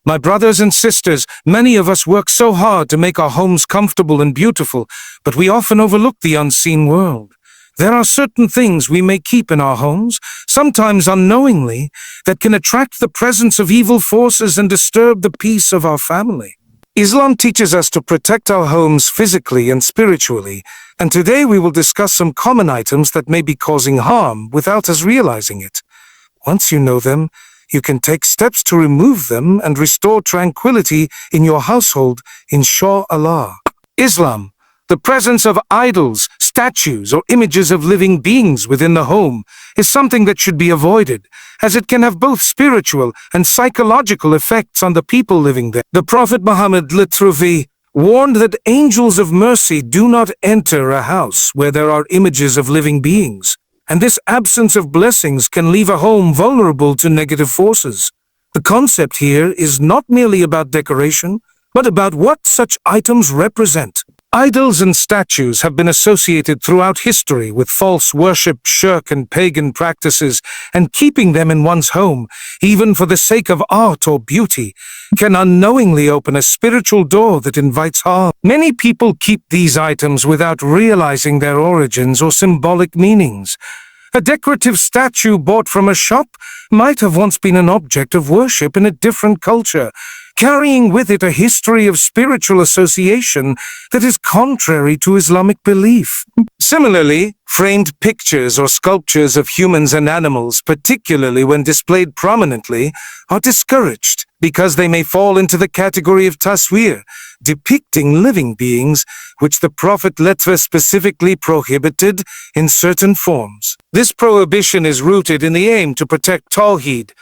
My brothers and sisters, many of us work so hard to make our homes comfortable and beautiful, but we often overlook the unseen world. There are certain things we may keep in our homes, sometimes unknowingly, that can attract the presence of evil forces and disturb the peace of our family. Islam teaches us to protect our homes physically and spiritually, and today we will discuss some common items that may be causing harm without us realizing it. Once you know them, you can take steps to remove them and restore tranquility in your household, inshallah. Islam. The presence of idols, statues, or images of living beings within the home is something that should be avoided, as it can have both spiritual and psychological effects on the people living there. The Prophet Muhammad warned that angels of mercy do not enter a house where there are images of living beings, and this absence of blessings can leave a home vulnerable to negative forces. The concept here is not merely about decoration, but about what such items represent. Idols and statues have been associated throughout history with false worship, shirk, and pagan practices, and keeping them in one's home, even for the sake of art or beauty, can unknowingly open a spiritual door that invites harm. Many people keep these items without realizing their origins or symbolic meanings. A decorative statue bought from a shop might have once been an object of worship in a different culture, carrying with it a history of spiritual association that is contrary to Islamic belief. Similarly, framed pictures or sculptures of humans and animals, particularly when displayed prominently, are discouraged because they may fall into the category of taswir, depicting living beings, which the Prophet specifically prohibited in certain forms. This prohibition is rooted in the aim to protect Tawheed,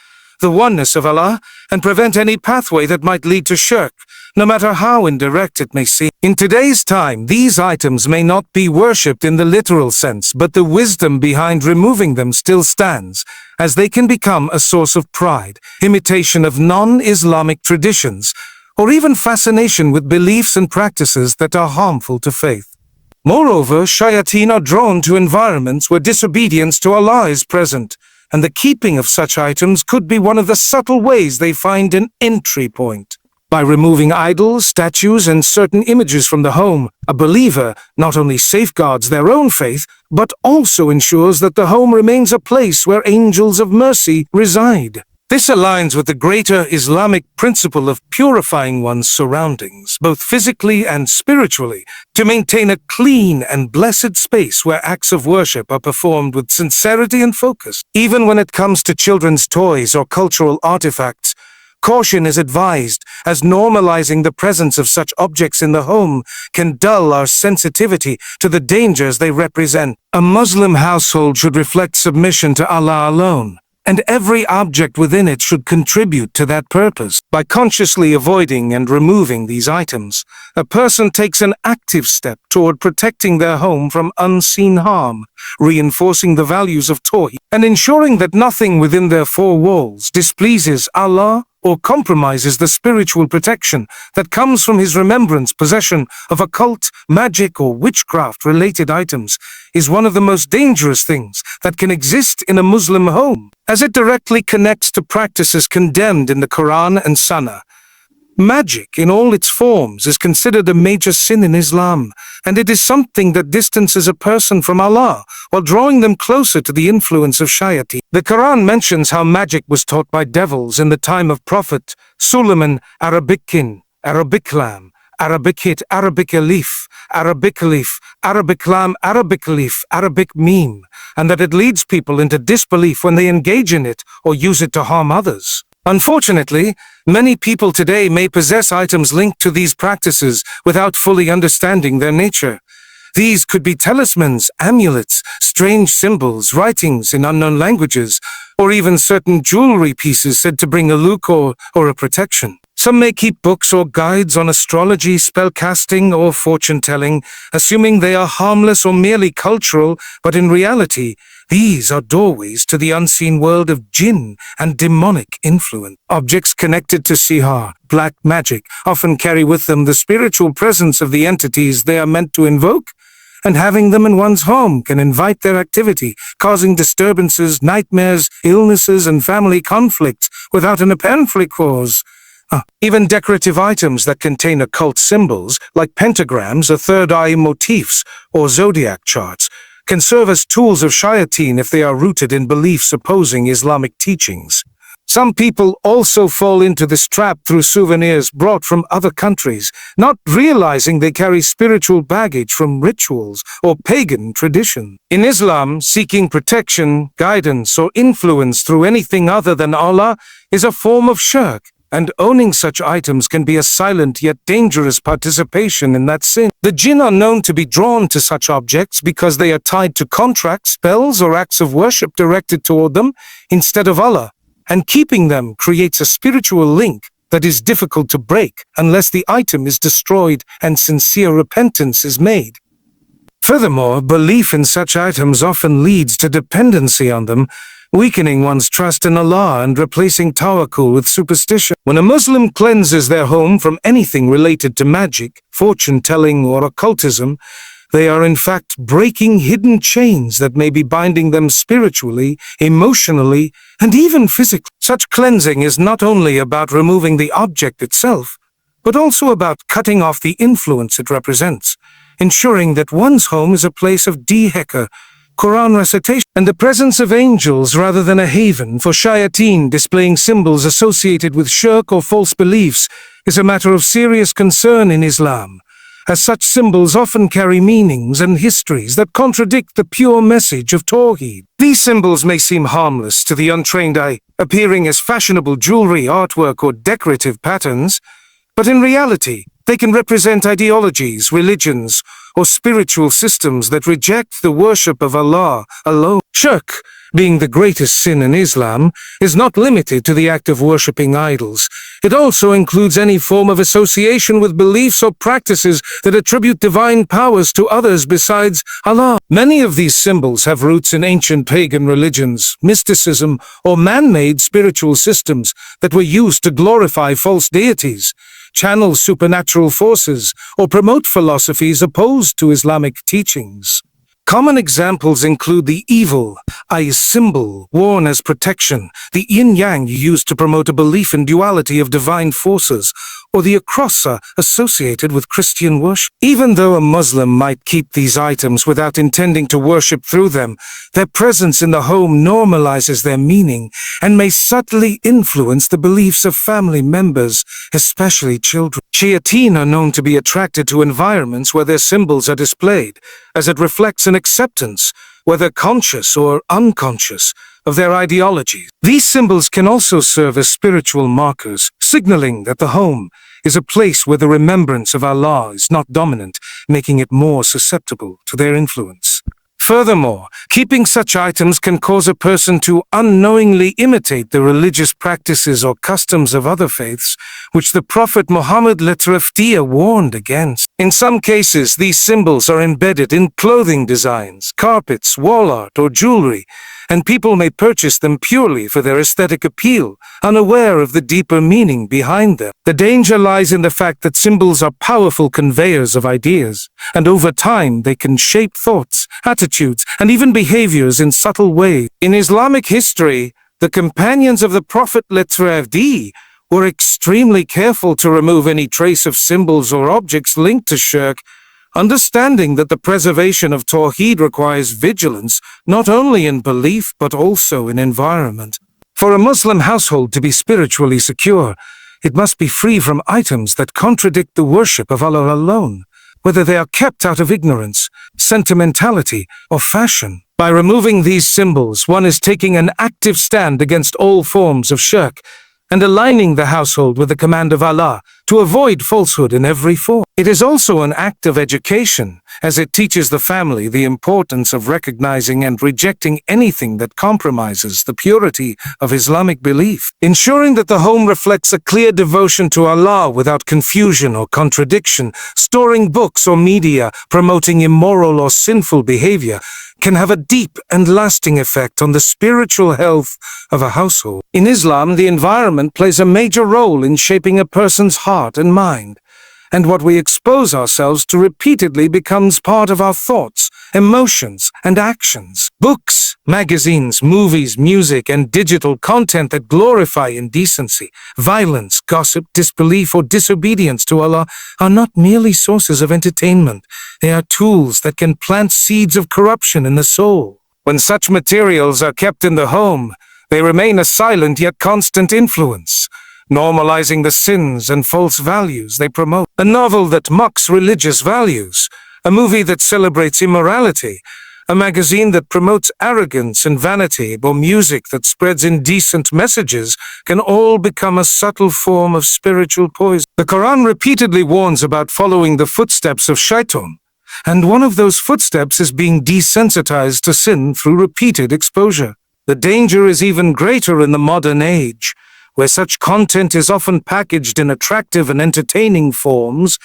the oneness of Allah, and prevent any pathway that might lead to shirk, no matter how indirect it may seem. In today's time, these items may not be worshipped in the literal sense, but the wisdom behind removing them still stands, as they can become a source of pride, imitation of non-Islamic traditions, or even fascination with beliefs and practices that are harmful to faith. Moreover, Shayateen are drawn to environments where disobedience to Allah is present, and the keeping of such items could be one of the subtle ways they find an entry point. By removing idols, statues, and certain images from the home, a believer not only safeguards their own faith, but also ensures that the home remains a place where angels of mercy reside. This aligns with the greater Islamic principle of purifying one's surroundings, both physically and spiritually, to maintain a clean and blessed space where acts of worship are performed with sincerity and focus. Even when it comes to children's toys or cultural artifacts, caution is advised, as normalizing the presence of such objects in the home can dull our sensitivity to the dangers they represent. A Muslim household should reflect submission to Allah alone, and every object within it should contribute to that purpose. By consciously avoiding and removing these items, a person takes an active step toward protecting their home from unseen harm, reinforcing the values of Tawheed, and ensuring that nothing within their four walls displeases Allah or compromises the spiritual protection that comes from his remembrance. Possession of occult, magic, or witchcraft-related items is one of the most dangerous things that can exist in a Muslim home, as it directly connects to practices condemned in the Quran and Sunnah. Magic, in all its forms, is considered a major sin in Islam, and it is something that distances a person from Allah while drawing them closer to the influence of Shayateen. The Quran mentions how magic was taught by devils in the time of Prophet Suleiman, Arabic-kin, Arabic-lam, Arabic-hit, Arabic-alif, Arabic-alif, Arabic-lam, Arabic-alif, Arabic-meme, and that it leads people into disbelief when they engage in it or use it to harm others. Unfortunately, many people today may possess items linked to these practices without fully understanding their nature. These could be talismans, amulets, strange symbols, writings in unknown languages, or even certain jewelry pieces said to bring a luck or a protection. Some may keep books or guides on astrology, spellcasting, or fortune-telling, assuming they are harmless or merely cultural, but in reality, these are doorways to the unseen world of Jinn and demonic influence. Objects connected to sihr, black magic, often carry with them the spiritual presence of the entities they are meant to invoke, and having them in one's home can invite their activity, causing disturbances, nightmares, illnesses, and family conflicts without an apparent cause. Even decorative items that contain occult symbols, like pentagrams or third-eye motifs or zodiac charts, can serve as tools of Shayateen if they are rooted in beliefs opposing Islamic teachings. Some people also fall into this trap through souvenirs brought from other countries, not realizing they carry spiritual baggage from rituals or pagan tradition. In Islam, seeking protection, guidance, or influence through anything other than Allah is a form of shirk, and owning such items can be a silent yet dangerous participation in that sin. The jinn are known to be drawn to such objects because they are tied to contracts, spells, or acts of worship directed toward them instead of Allah, and keeping them creates a spiritual link that is difficult to break unless the item is destroyed and sincere repentance is made. Furthermore, belief in such items often leads to dependency on them, weakening one's trust in Allah and replacing tawakkul with superstition. When a Muslim cleanses their home from anything related to magic, fortune-telling, or occultism, they are in fact breaking hidden chains that may be binding them spiritually, emotionally, and even physically. Such cleansing is not only about removing the object itself, but also about cutting off the influence it represents, ensuring that one's home is a place of dhikr, Quran recitation, and the presence of angels rather than a haven for Shayateen. Displaying symbols associated with shirk or false beliefs is a matter of serious concern in Islam, as such symbols often carry meanings and histories that contradict the pure message of Tawheed. These symbols may seem harmless to the untrained eye, appearing as fashionable jewelry, artwork, or decorative patterns, but in reality, they can represent ideologies, religions, or spiritual systems that reject the worship of Allah alone. Shirk, being the greatest sin in Islam, is not limited to the act of worshipping idols. It also includes any form of association with beliefs or practices that attribute divine powers to others besides Allah. Many of these symbols have roots in ancient pagan religions, mysticism, or man-made spiritual systems that were used to glorify false deities, channel supernatural forces, or promote philosophies opposed to Islamic teachings. Common examples include the evil eye symbol worn as protection, the yin-yang used to promote a belief in duality of divine forces, or the akrosa associated with Christian worship. Even though a Muslim might keep these items without intending to worship through them, their presence in the home normalizes their meaning and may subtly influence the beliefs of family members, especially children. Shayateen are known to be attracted to environments where their symbols are displayed, as it reflects an acceptance, whether conscious or unconscious, of their ideologies. These symbols can also serve as spiritual markers, signaling that the home is a place where the remembrance of Allah is not dominant, making it more susceptible to their influence. Furthermore, keeping such items can cause a person to unknowingly imitate the religious practices or customs of other faiths, which the Prophet Muhammad warned against. In some cases, these symbols are embedded in clothing designs, carpets, wall art, or jewelry, and people may purchase them purely for their aesthetic appeal, unaware of the deeper meaning behind them. The danger lies in the fact that symbols are powerful conveyors of ideas, and over time they can shape thoughts, attitudes, and even behaviors in subtle ways. In Islamic history, the companions of the Prophet were extremely careful to remove any trace of symbols or objects linked to shirk, understanding that the preservation of Tawheed requires vigilance not only in belief but also in environment. For a Muslim household to be spiritually secure, it must be free from items that contradict the worship of Allah alone, whether they are kept out of ignorance, sentimentality, or fashion. By removing these symbols, one is taking an active stand against all forms of shirk and aligning the household with the command of Allah to avoid falsehood in every form. It is also an act of education, as it teaches the family the importance of recognizing and rejecting anything that compromises the purity of Islamic belief, ensuring that the home reflects a clear devotion to Allah without confusion or contradiction. Storing books or media promoting immoral or sinful behavior can have a deep and lasting effect on the spiritual health of a household. In Islam, the environment plays a major role in shaping a person's heart and mind, and what we expose ourselves to repeatedly becomes part of our thoughts emotions, and actions. Books, magazines, movies, music, and digital content that glorify indecency, violence, gossip, disbelief, or disobedience to Allah are not merely sources of entertainment. They are tools that can plant seeds of corruption in the soul. When such materials are kept in the home, they remain a silent yet constant influence, normalizing the sins and false values they promote. A novel that mocks religious values, a movie that celebrates immorality, a magazine that promotes arrogance and vanity, or music that spreads indecent messages can all become a subtle form of spiritual poison. The Quran repeatedly warns about following the footsteps of Shaytaan, and one of those footsteps is being desensitized to sin through repeated exposure. The danger is even greater in the modern age, where such content is often packaged in attractive and entertaining forms,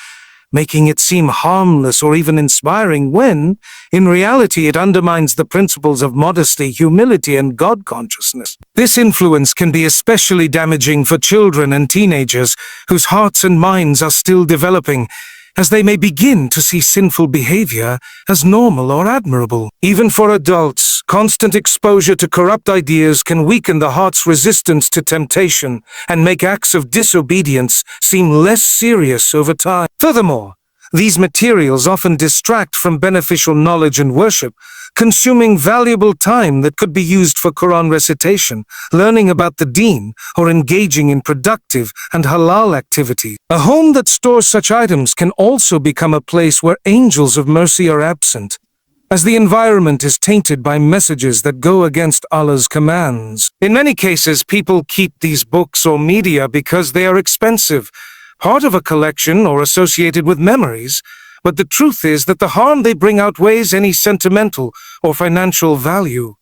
making it seem harmless or even inspiring when, in reality, it undermines the principles of modesty, humility, and God consciousness. This influence can be especially damaging for children and teenagers whose hearts and minds are still developing, as they may begin to see sinful behavior as normal or admirable. Even for adults, constant exposure to corrupt ideas can weaken the heart's resistance to temptation and make acts of disobedience seem less serious over time. Furthermore, these materials often distract from beneficial knowledge and worship, consuming valuable time that could be used for Quran recitation, learning about the Deen, or engaging in productive and halal activities. A home that stores such items can also become a place where angels of mercy are absent, as the environment is tainted by messages that go against Allah's commands. In many cases, people keep these books or media because they are expensive, part of a collection or associated with memories, but the truth is that the harm they bring outweighs any sentimental or financial value.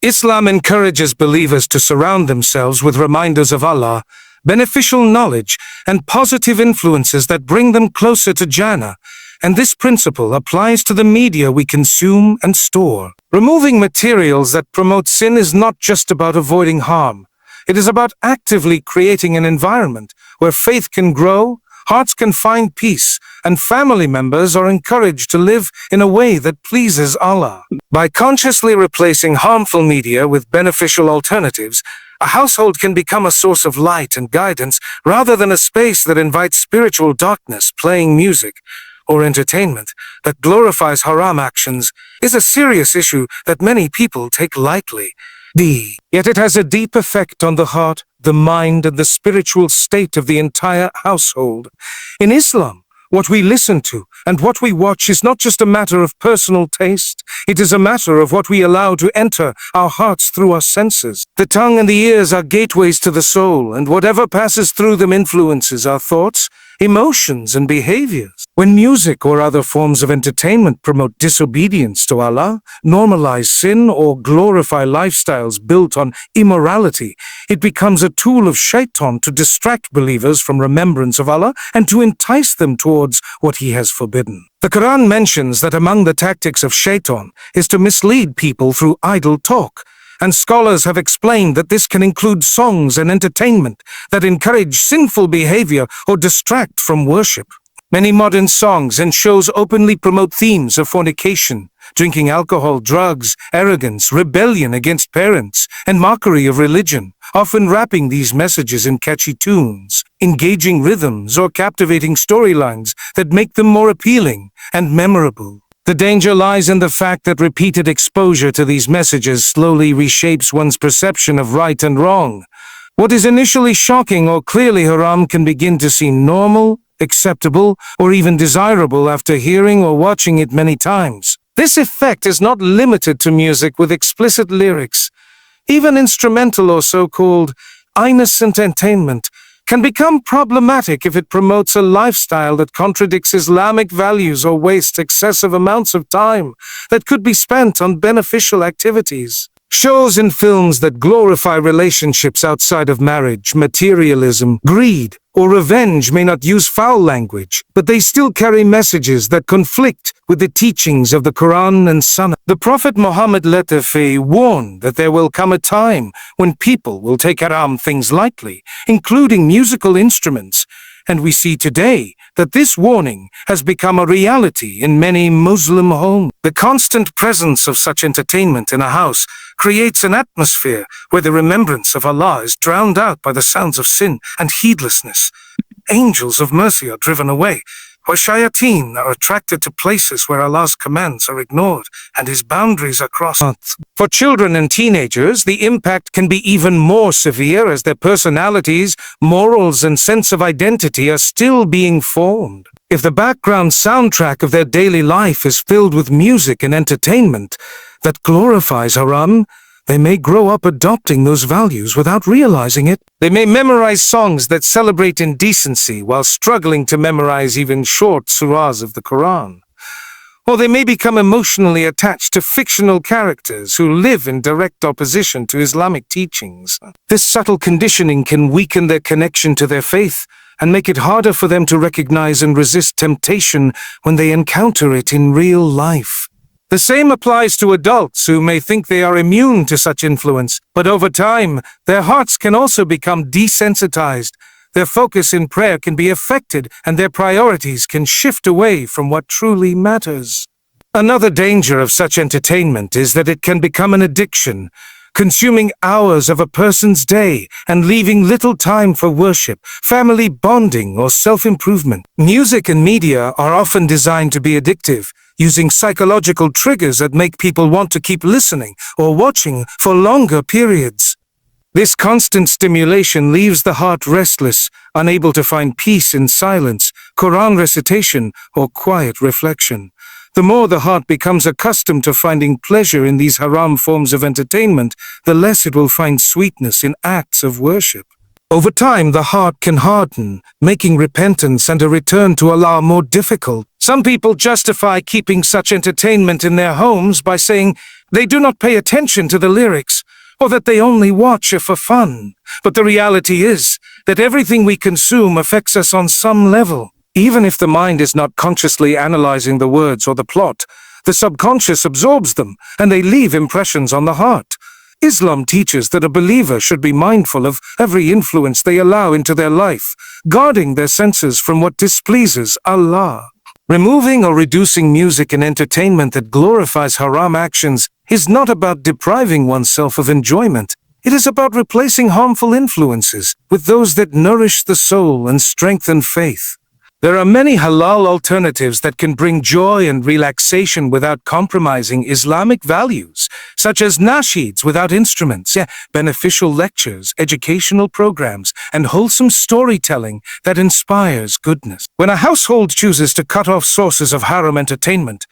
Islam encourages believers to surround themselves with reminders of Allah, beneficial knowledge, and positive influences that bring them closer to Jannah, and this principle applies to the media we consume and store. Removing materials that promote sin is not just about avoiding harm. It is about actively creating an environment where faith can grow, hearts can find peace, and family members are encouraged to live in a way that pleases Allah. By consciously replacing harmful media with beneficial alternatives, a household can become a source of light and guidance rather than a space that invites spiritual darkness. Playing music or entertainment that glorifies haram actions is a serious issue that many people take lightly. Yet it has a deep effect on the heart, the mind, and the spiritual state of the entire household. In Islam, what we listen to and what we watch is not just a matter of personal taste. It is a matter of what we allow to enter our hearts through our senses. The tongue and the ears are gateways to the soul, and whatever passes through them influences our thoughts, emotions, and behaviors. When music or other forms of entertainment promote disobedience to Allah, normalize sin, or glorify lifestyles built on immorality, it becomes a tool of Shaytaan to distract believers from remembrance of Allah and to entice them towards what He has forbidden. The Quran mentions that among the tactics of Shaytaan is to mislead people through idle talk, and scholars have explained that this can include songs and entertainment that encourage sinful behavior or distract from worship. Many modern songs and shows openly promote themes of fornication, drinking alcohol, drugs, arrogance, rebellion against parents, and mockery of religion, often wrapping these messages in catchy tunes, engaging rhythms, or captivating storylines that make them more appealing and memorable. The danger lies in the fact that repeated exposure to these messages slowly reshapes one's perception of right and wrong. What is initially shocking or clearly haram can begin to seem normal, acceptable, or even desirable after hearing or watching it many times. This effect is not limited to music with explicit lyrics. Even instrumental or so-called innocent entertainment can become problematic if it promotes a lifestyle that contradicts Islamic values or wastes excessive amounts of time that could be spent on beneficial activities. Shows and films that glorify relationships outside of marriage, materialism, greed, or revenge may not use foul language, but they still carry messages that conflict with the teachings of the Quran and Sunnah. The Prophet Muhammad warned that there will come a time when people will take haram things lightly, including musical instruments, And we see today that this warning has become a reality in many Muslim homes. The constant presence of such entertainment in a house creates an atmosphere where the remembrance of Allah is drowned out by the sounds of sin and heedlessness. Angels of mercy are driven away, while Shayateen are attracted to places where Allah's commands are ignored and His boundaries are crossed. For children and teenagers, the impact can be even more severe as their personalities, morals, and sense of identity are still being formed. If the background soundtrack of their daily life is filled with music and entertainment that glorifies haram, they may grow up adopting those values without realizing it. They may memorize songs that celebrate indecency while struggling to memorize even short surahs of the Quran. Or they may become emotionally attached to fictional characters who live in direct opposition to Islamic teachings. This subtle conditioning can weaken their connection to their faith and make it harder for them to recognize and resist temptation when they encounter it in real life. The same applies to adults who may think they are immune to such influence, but over time, their hearts can also become desensitized. Their focus in prayer can be affected, and their priorities can shift away from what truly matters. Another danger of such entertainment is that it can become an addiction, consuming hours of a person's day and leaving little time for worship, family bonding, or self-improvement. Music and media are often designed to be addictive, using psychological triggers that make people want to keep listening or watching for longer periods. This constant stimulation leaves the heart restless, unable to find peace in silence, Quran recitation, or quiet reflection. The more the heart becomes accustomed to finding pleasure in these haram forms of entertainment, the less it will find sweetness in acts of worship. Over time, the heart can harden, making repentance and a return to Allah more difficult. Some people justify keeping such entertainment in their homes by saying they do not pay attention to the lyrics, or that they only watch it for fun. But the reality is that everything we consume affects us on some level. Even if the mind is not consciously analyzing the words or the plot, the subconscious absorbs them, and they leave impressions on the heart. Islam teaches that a believer should be mindful of every influence they allow into their life, guarding their senses from what displeases Allah. Removing or reducing music and entertainment that glorifies haram actions is not about depriving oneself of enjoyment. It is about replacing harmful influences with those that nourish the soul and strengthen faith. There are many halal alternatives that can bring joy and relaxation without compromising Islamic values, such as nasheeds without instruments, beneficial lectures, educational programs, and wholesome storytelling that inspires goodness. When a household chooses to cut off sources of haram entertainment,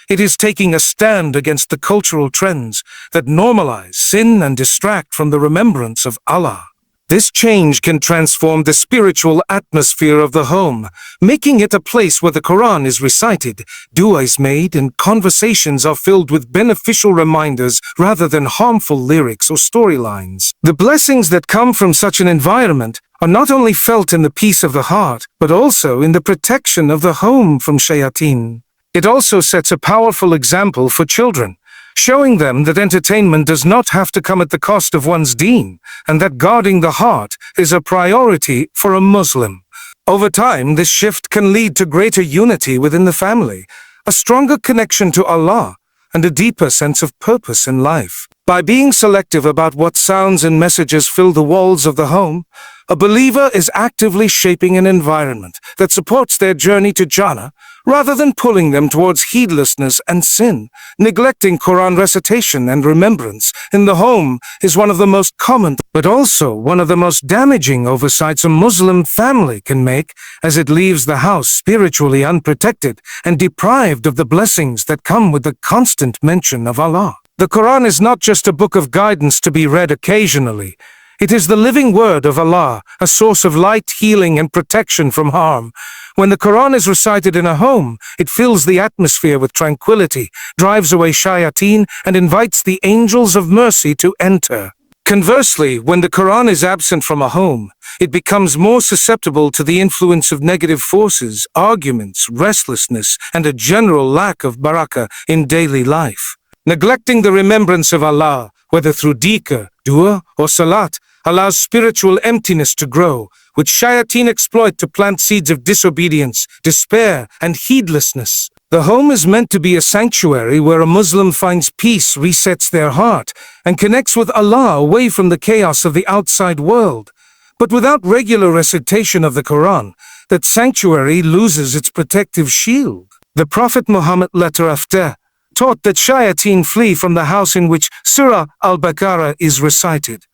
it is taking a stand against the cultural trends that normalize sin and distract from the remembrance of Allah. This change can transform the spiritual atmosphere of the home, making it a place where the Quran is recited, dua is made, and conversations are filled with beneficial reminders rather than harmful lyrics or storylines. The blessings that come from such an environment are not only felt in the peace of the heart, but also in the protection of the home from Shayateen. It also sets a powerful example for children, showing them that entertainment does not have to come at the cost of one's deen, and that guarding the heart is a priority for a Muslim. Over time, this shift can lead to greater unity within the family, a stronger connection to Allah, and a deeper sense of purpose in life. By being selective about what sounds and messages fill the walls of the home, a believer is actively shaping an environment that supports their journey to Jannah, rather than pulling them towards heedlessness and sin. Neglecting Quran recitation and remembrance in the home is one of the most common, but also one of the most damaging oversights a Muslim family can make, as it leaves the house spiritually unprotected and deprived of the blessings that come with the constant mention of Allah. The Quran is not just a book of guidance to be read occasionally. It is the living word of Allah, a source of light, healing, and protection from harm. When the Quran is recited in a home, it fills the atmosphere with tranquility, drives away Shayateen, and invites the angels of mercy to enter. Conversely, when the Quran is absent from a home, it becomes more susceptible to the influence of negative forces, arguments, restlessness, and a general lack of barakah in daily life. Neglecting the remembrance of Allah, whether through dhikr, dua, or salat, allows spiritual emptiness to grow, which Shayateen exploit to plant seeds of disobedience, despair, and heedlessness. The home is meant to be a sanctuary where a Muslim finds peace, resets their heart, and connects with Allah away from the chaos of the outside world. But without regular recitation of the Quran, that sanctuary loses its protective shield. The Prophet Muhammad letter after taught that Shayateen flee from the house in which Surah Al-Baqarah is recited.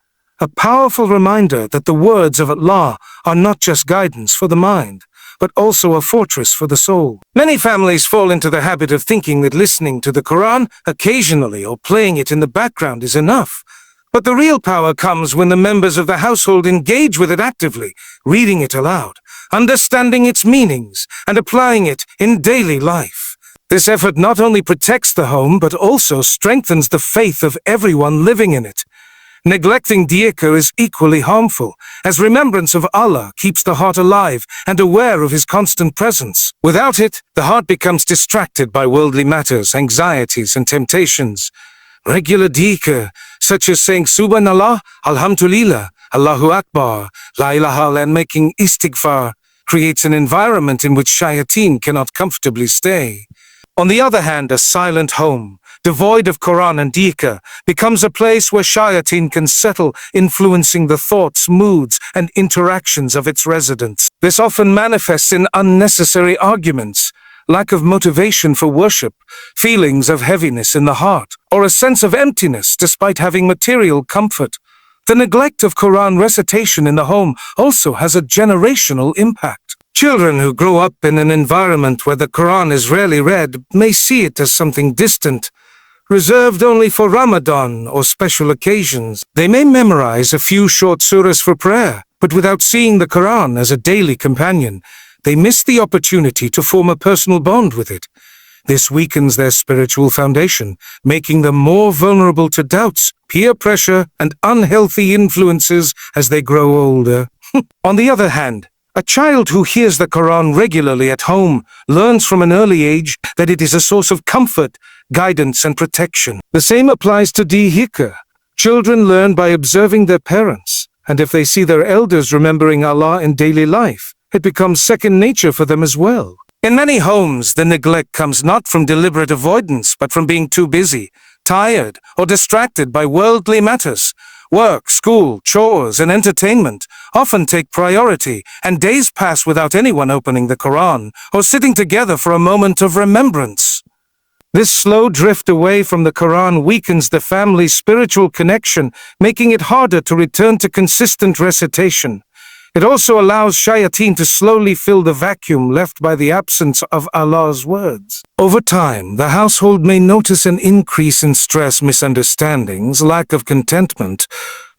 A powerful reminder that the words of Allah are not just guidance for the mind, but also a fortress for the soul. Many families fall into the habit of thinking that listening to the Quran occasionally or playing it in the background is enough. But the real power comes when the members of the household engage with it actively, reading it aloud, understanding its meanings, and applying it in daily life. This effort not only protects the home, but also strengthens the faith of everyone living in it. Neglecting dhikr is equally harmful, as remembrance of Allah keeps the heart alive and aware of His constant presence. Without it, the heart becomes distracted by worldly matters, anxieties, and temptations. Regular dhikr, such as saying Subhanallah, Alhamdulillah, Allahu Akbar, La ilaha, and making istighfar, creates an environment in which Shayateen cannot comfortably stay. On the other hand, a silent home, devoid of Quran and dhikr, becomes a place where Shayateen can settle, influencing the thoughts, moods, and interactions of its residents. This often manifests in unnecessary arguments, lack of motivation for worship, feelings of heaviness in the heart, or a sense of emptiness despite having material comfort. The neglect of Quran recitation in the home also has a generational impact. Children who grow up in an environment where the Quran is rarely read may see it as something distant, reserved only for Ramadan or special occasions. They may memorize a few short surahs for prayer, but without seeing the Quran as a daily companion, they miss the opportunity to form a personal bond with it. This weakens their spiritual foundation, making them more vulnerable to doubts, peer pressure, and unhealthy influences as they grow older. On the other hand, a child who hears the Quran regularly at home learns from an early age that it is a source of comfort, guidance, and protection. The same applies to dhikr. Children learn by observing their parents, and if they see their elders remembering Allah in daily life, it becomes second nature for them as well. In many homes, the neglect comes not from deliberate avoidance, but from being too busy, tired, or distracted by worldly matters. Work, school, chores, and entertainment often take priority, and days pass without anyone opening the Quran or sitting together for a moment of remembrance. This slow drift away from the Quran weakens the family's spiritual connection, making it harder to return to consistent recitation. It also allows Shayateen to slowly fill the vacuum left by the absence of Allah's words. Over time, the household may notice an increase in stress, misunderstandings, lack of contentment,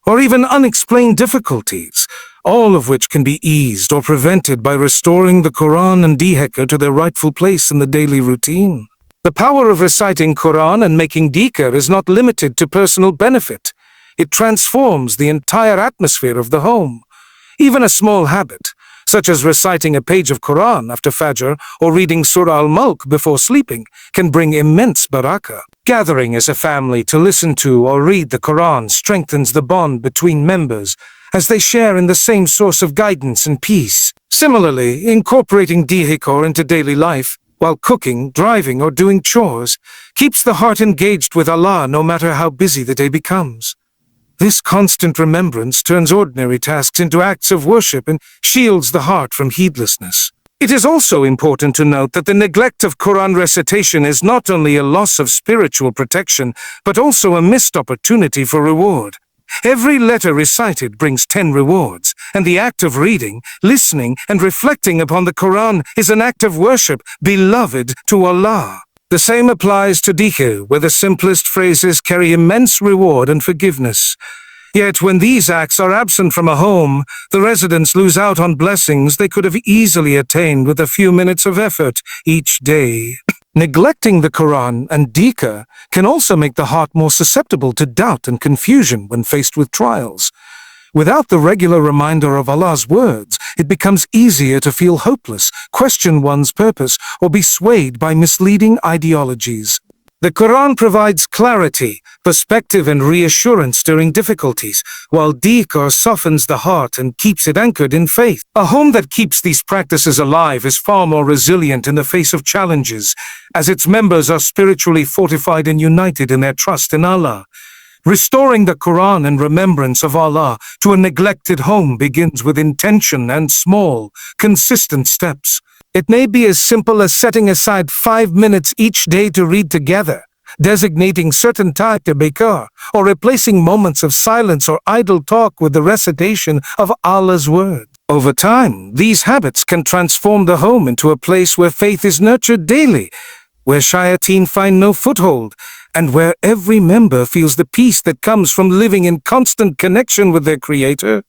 or even unexplained difficulties, all of which can be eased or prevented by restoring the Quran and dhikr to their rightful place in the daily routine. The power of reciting Quran and making dhikr is not limited to personal benefit. It transforms the entire atmosphere of the home. Even a small habit, such as reciting a page of Quran after Fajr or reading Surah Al-Mulk before sleeping, can bring immense barakah. Gathering as a family to listen to or read the Quran strengthens the bond between members as they share in the same source of guidance and peace. Similarly, incorporating dhikr into daily life, while cooking, driving, or doing chores, keeps the heart engaged with Allah no matter how busy the day becomes. This constant remembrance turns ordinary tasks into acts of worship and shields the heart from heedlessness. It is also important to note that the neglect of Quran recitation is not only a loss of spiritual protection, but also a missed opportunity for reward. Every letter recited brings 10 rewards, and the act of reading, listening, and reflecting upon the Quran is an act of worship beloved to Allah. The same applies to dhikr, where the simplest phrases carry immense reward and forgiveness. Yet when these acts are absent from a home, the residents lose out on blessings they could have easily attained with a few minutes of effort each day. Neglecting the Quran and dhikr can also make the heart more susceptible to doubt and confusion when faced with trials. Without the regular reminder of Allah's words, it becomes easier to feel hopeless, question one's purpose, or be swayed by misleading ideologies. The Quran provides clarity, perspective and reassurance during difficulties, while dhikr softens the heart and keeps it anchored in faith. A home that keeps these practices alive is far more resilient in the face of challenges, as its members are spiritually fortified and united in their trust in Allah. Restoring the Quran and remembrance of Allah to a neglected home begins with intention and small, consistent steps. It may be as simple as setting aside 5 minutes each day to read together, designating certain time to barakah, or replacing moments of silence or idle talk with the recitation of Allah's word. Over time, these habits can transform the home into a place where faith is nurtured daily, where Shayateen find no foothold, and where every member feels the peace that comes from living in constant connection with their Creator.